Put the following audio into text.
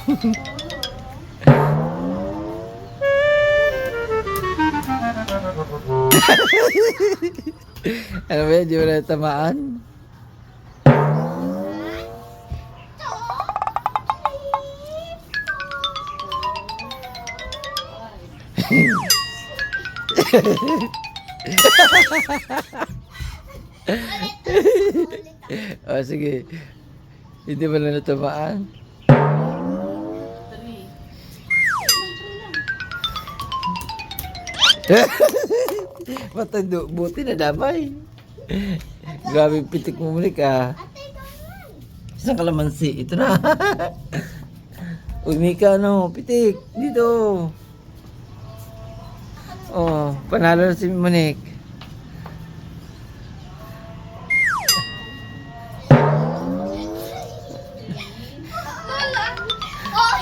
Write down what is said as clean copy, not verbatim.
Ano ba yun? Di mo na tamaan? O sige. Hindi mo na natamaan? Matando, buti na damay. Grabe pitik mo muli ka. Isang kalamansi. Ito na. Uy, Mika, no? Pitik. Dito. Oh, panalo na si Monique. Oy!